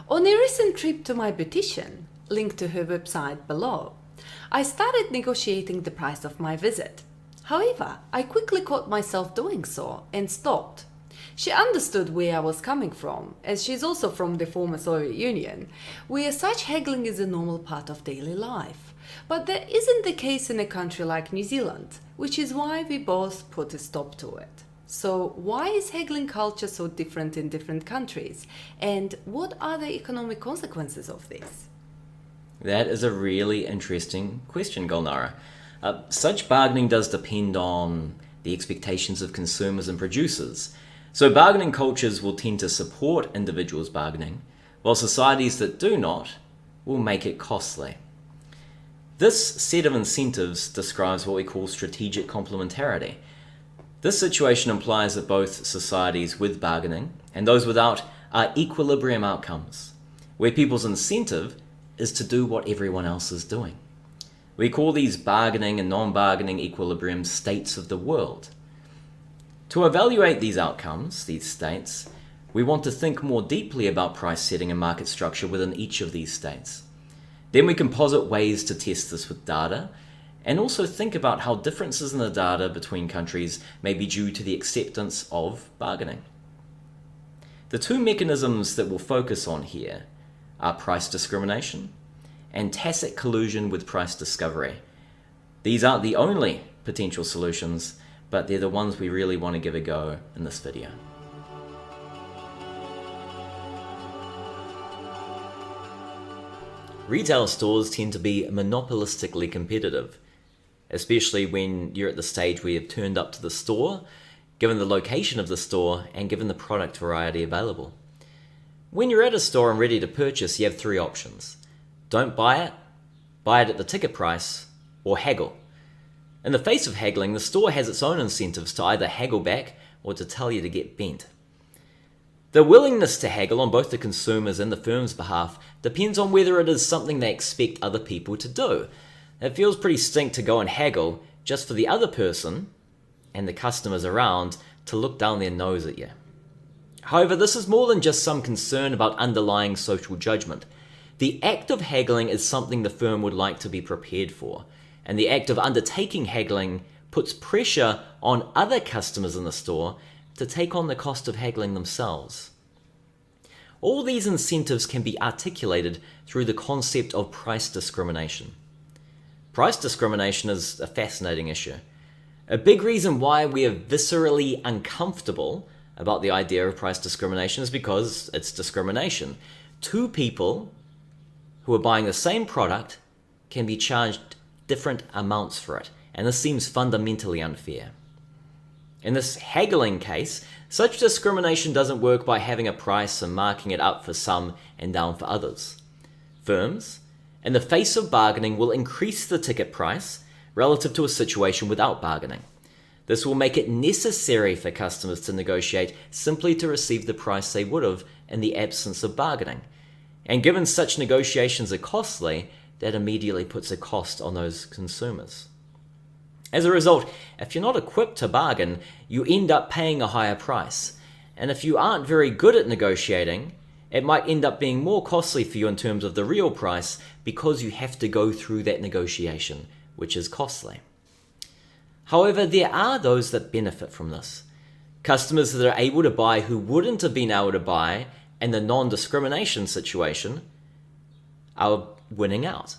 On a recent trip to my beautician, linked to her website below, I started negotiating the price of my visit. However, I quickly caught myself doing so and stopped. She understood where I was coming from, as she's also from the former Soviet Union, where such haggling is a normal part of daily life. But that isn't the case in a country like New Zealand, which is why we both put a stop to it. So why is haggling culture so different in different countries? And what are the economic consequences of this? That is a really interesting question, Gulnara. Such bargaining does depend on the expectations of consumers and producers. So bargaining cultures will tend to support individuals bargaining, while societies that do not will make it costly. This set of incentives describes what we call strategic complementarity. This situation implies that both societies with bargaining and those without are equilibrium outcomes, where people's incentive is to do what everyone else is doing. We call these bargaining and non-bargaining equilibrium states of the world. To evaluate these outcomes, these states, we want to think more deeply about price setting and market structure within each of these states. Then we can posit ways to test this with data, and also think about how differences in the data between countries may be due to the acceptance of bargaining. The two mechanisms that we'll focus on here are price discrimination and tacit collusion with price discovery. These aren't the only potential solutions, but they're the ones we really want to give a go in this video. Retail stores tend to be monopolistically competitive, especially when you're at the stage where you've turned up to the store, given the location of the store, and given the product variety available. When you're at a store and ready to purchase, you have three options. Don't buy it at the ticket price, or haggle. In the face of haggling, the store has its own incentives to either haggle back or to tell you to get bent. The willingness to haggle on both the consumer's and the firm's behalf depends on whether it is something they expect other people to do. It feels pretty stink to go and haggle just for the other person and the customers around to look down their nose at you. However, this is more than just some concern about underlying social judgment. The act of haggling is something the firm would like to be prepared for, and the act of undertaking haggling puts pressure on other customers in the store to take on the cost of haggling themselves. All these incentives can be articulated through the concept of price discrimination. Price discrimination is a fascinating issue. A big reason why we are viscerally uncomfortable about the idea of price discrimination is because it's discrimination. Two people who are buying the same product can be charged different amounts for it, and this seems fundamentally unfair. In this haggling case, such discrimination doesn't work by having a price and marking it up for some and down for others. Firms, in the face of bargaining, will increase the ticket price relative to a situation without bargaining. This will make it necessary for customers to negotiate simply to receive the price they would have in the absence of bargaining. And given such negotiations are costly, that immediately puts a cost on those consumers. As a result, if you're not equipped to bargain, you end up paying a higher price. And if you aren't very good at negotiating, it might end up being more costly for you in terms of the real price because you have to go through that negotiation, which is costly. However, there are those that benefit from this. Customers that are able to buy who wouldn't have been able to buy in the non-discrimination situation are winning out.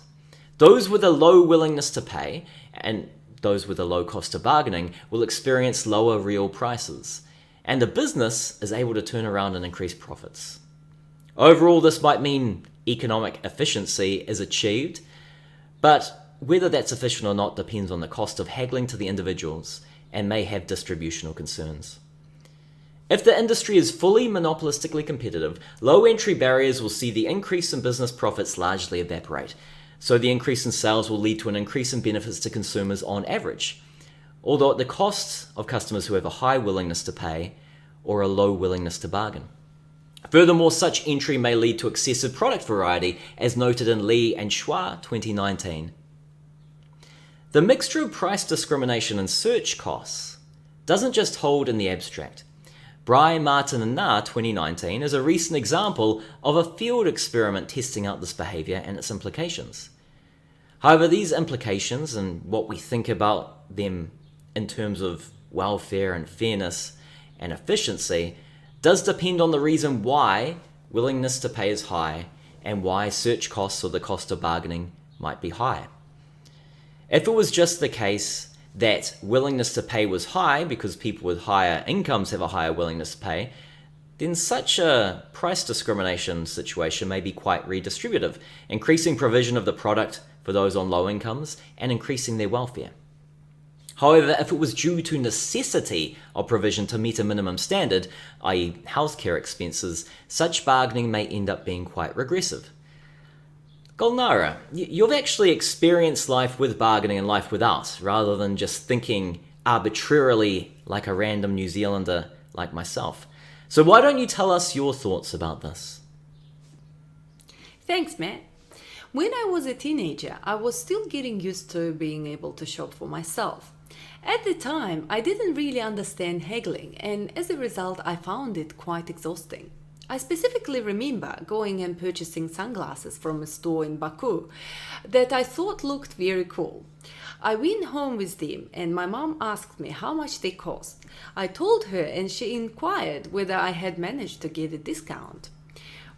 Those with a low willingness to pay and those with a low cost of bargaining will experience lower real prices, and the business is able to turn around and increase profits. Overall, this might mean economic efficiency is achieved, but whether that's sufficient or not depends on the cost of haggling to the individuals and may have distributional concerns. If the industry is fully monopolistically competitive, low entry barriers will see the increase in business profits largely evaporate. So the increase in sales will lead to an increase in benefits to consumers on average, although at the cost of customers who have a high willingness to pay or a low willingness to bargain. Furthermore, such entry may lead to excessive product variety, as noted in Lee and Schwa 2019. The mixture of price discrimination and search costs doesn't just hold in the abstract. Bryne, Martin and Na 2019 is a recent example of a field experiment testing out this behaviour and its implications. However, these implications and what we think about them in terms of welfare and fairness and efficiency does depend on the reason why willingness to pay is high and why search costs or the cost of bargaining might be high. If it was just the case that willingness to pay was high because people with higher incomes have a higher willingness to pay, then such a price discrimination situation may be quite redistributive, increasing provision of the product for those on low incomes and increasing their welfare. However, if it was due to necessity of provision to meet a minimum standard, i.e. healthcare expenses, such bargaining may end up being quite regressive. Gulnara, you've actually experienced life with bargaining and life without, rather than just thinking arbitrarily like a random New Zealander like myself. So why don't you tell us your thoughts about this? Thanks, Matt. When I was a teenager, I was still getting used to being able to shop for myself. At the time, I didn't really understand haggling, and as a result, I found it quite exhausting. I specifically remember going and purchasing sunglasses from a store in Baku that I thought looked very cool. I went home with them and my mom asked me how much they cost. I told her and she inquired whether I had managed to get a discount.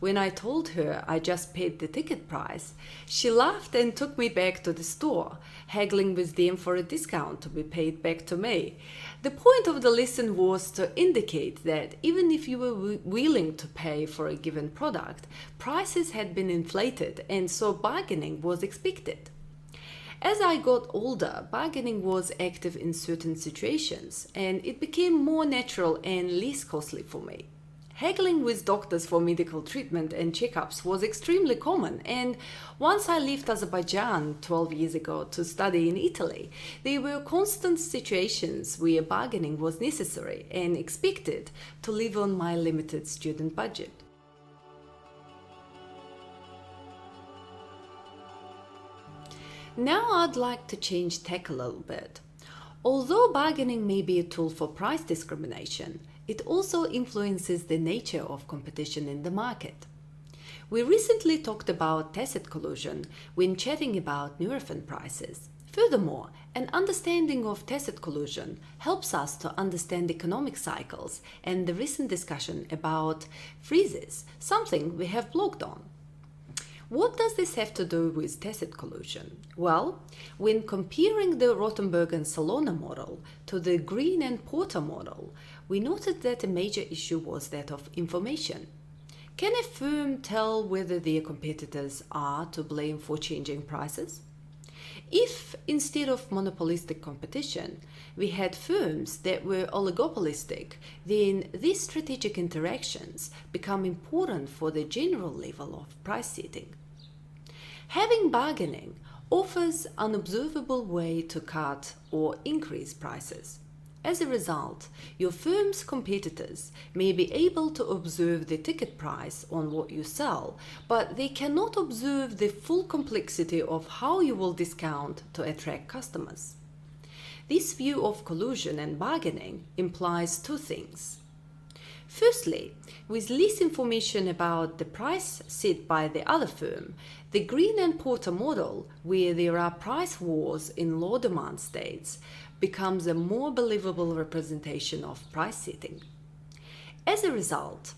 When I told her I just paid the ticket price, she laughed and took me back to the store, haggling with them for a discount to be paid back to me. The point of the lesson was to indicate that even if you were willing to pay for a given product, prices had been inflated and so bargaining was expected. As I got older, bargaining was active in certain situations and it became more natural and less costly for me. Haggling with doctors for medical treatment and checkups was extremely common, and once I left Azerbaijan 12 years ago to study in Italy, there were constant situations where bargaining was necessary and expected to live on my limited student budget. Now I'd like to change tack a little bit. Although bargaining may be a tool for price discrimination, it also influences the nature of competition in the market. We recently talked about tacit collusion when chatting about Nurofen prices. Furthermore, an understanding of tacit collusion helps us to understand economic cycles and the recent discussion about freezes, something we have blogged on. What does this have to do with tacit collusion? Well, when comparing the Rothenberg and Salona model to the Green and Porter model, we noted that a major issue was that of information. Can a firm tell whether their competitors are to blame for changing prices? If, instead of monopolistic competition, we had firms that were oligopolistic, then these strategic interactions become important for the general level of price setting. Having bargaining offers an observable way to cut or increase prices. As a result, your firm's competitors may be able to observe the ticket price on what you sell, but they cannot observe the full complexity of how you will discount to attract customers. This view of collusion and bargaining implies two things. Firstly, with less information about the price set by the other firm, the Green and Porter model, where there are price wars in low demand states, becomes a more believable representation of price setting. As a result,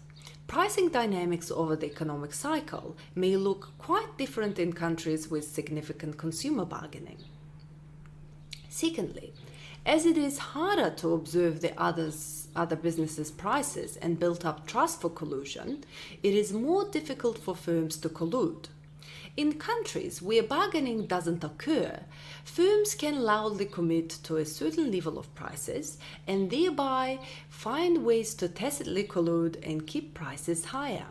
pricing dynamics over the economic cycle may look quite different in countries with significant consumer bargaining. Secondly, as it is harder to observe the other businesses' prices and build up trust for collusion, it is more difficult for firms to collude. In countries where bargaining doesn't occur, firms can loudly commit to a certain level of prices and thereby find ways to tacitly collude and keep prices higher.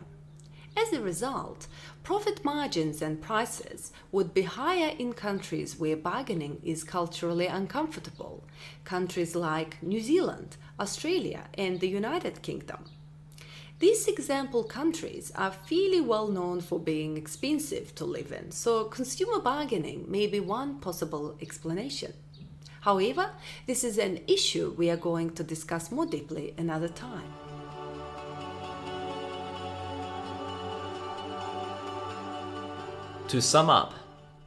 As a result, profit margins and prices would be higher in countries where bargaining is culturally uncomfortable, countries like New Zealand, Australia, and the United Kingdom. These example countries are fairly well known for being expensive to live in, so consumer bargaining may be one possible explanation. However, this is an issue we are going to discuss more deeply another time. To sum up,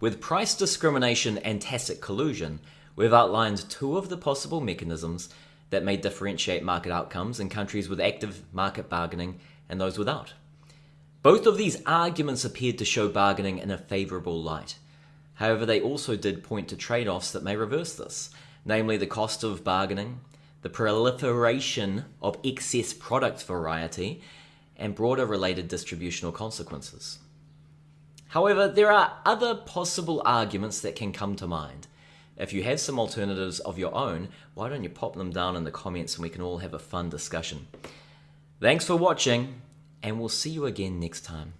with price discrimination and tacit collusion, we've outlined two of the possible mechanisms that may differentiate market outcomes in countries with active market bargaining and those without. Both of these arguments appeared to show bargaining in a favourable light. However, they also did point to trade-offs that may reverse this, namely the cost of bargaining, the proliferation of excess product variety, and broader related distributional consequences. However, there are other possible arguments that can come to mind. If you have some alternatives of your own, why don't you pop them down in the comments and we can all have a fun discussion. Thanks for watching, and we'll see you again next time.